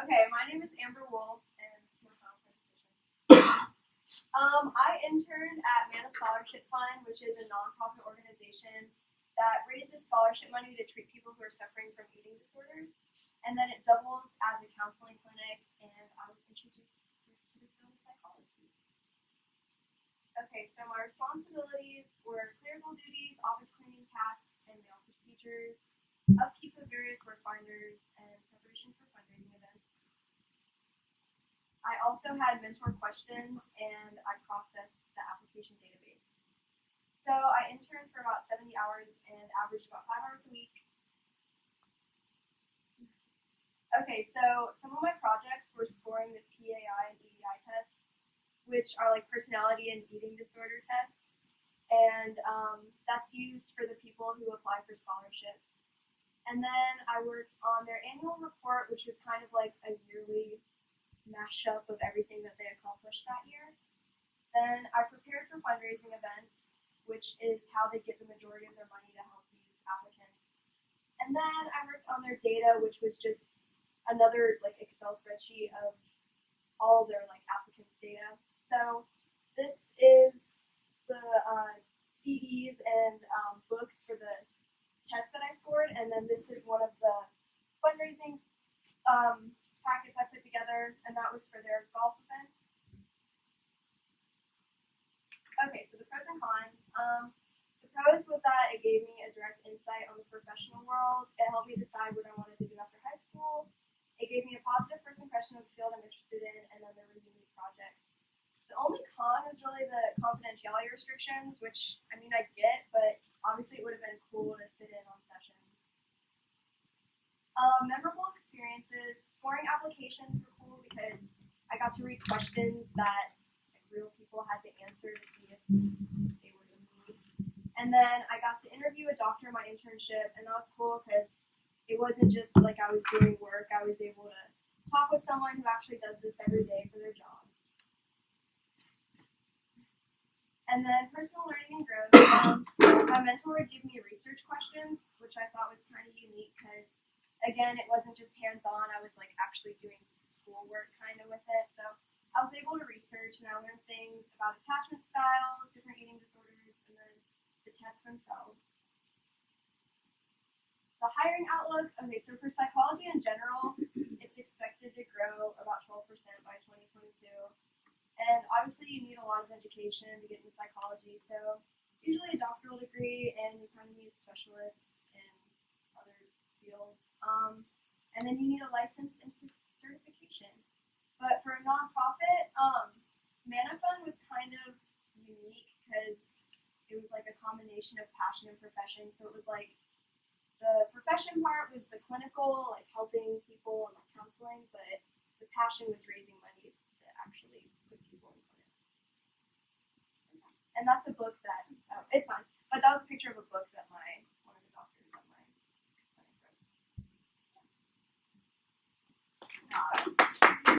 Okay, my name is Amber Wolf, and this is my final presentation. I interned at Mana Scholarship Fund, which is a nonprofit organization that raises scholarship money to treat people who are suffering from eating disorders, and then it doubles as a counseling clinic, and I was introduced to the field of psychology. Okay, so my responsibilities were clerical duties, office cleaning tasks, and mail procedures, upkeep of various work binders, and preparation for fundraising events. I also had mentor questions and I processed the application database. So I interned for about 70 hours and averaged about 5 hours a week. Okay, so some of my projects were scoring the PAI and EDI tests, which are like personality and eating disorder tests. And that's used for the people who apply for scholarships. And then I worked on their annual report, which was kind of like a yearly mashup of everything that they accomplished that year. Then I prepared for fundraising events, which is how they get the majority of their money to help these applicants. And then I worked on their data, which was just another like Excel spreadsheet of all their like applicants' data. So this is the CDs and books for the test that I scored, and then this is one of the fundraising packets I put together, and that was for their golf event. Okay, so the pros and cons. The pros was that it gave me a direct insight on the professional world. It helped me decide what I wanted to do after high school. It gave me a positive first impression of the field I'm interested in, and then there were unique projects. The only con was really the confidentiality restrictions, which, I mean, I get, but obviously it would have been cool to sit in on sessions. Memorable experiences. Scoring applications were cool because I got to read questions that like, real people had to answer to see if they were in need. And then I got to interview a doctor in my internship, and that was cool because it wasn't just like I was doing work. I was able to talk with someone who actually does this every day for their job. And then personal learning and growth. My mentor would give me research questions, which I thought was kind of unique because, again, it wasn't just hands-on. I was like actually doing schoolwork kind of with it. So I was able to research and I learned things about attachment styles, different eating disorders, and then the tests themselves. The hiring outlook. Okay, so for psychology in general, it's expected to grow about 12% by 2022. And obviously you need a lot of education to get into psychology, so usually a doctoral degree, and you kind of need a specialist in other fields. And then you need a license and certification. But for a nonprofit, Mana Fund was kind of unique because it was like a combination of passion and profession. So it was like the profession part was the clinical, like helping people and like counseling, but the passion was raising money to actually put people in clinics. And that's a book that, it's fine, but that was a picture of a book that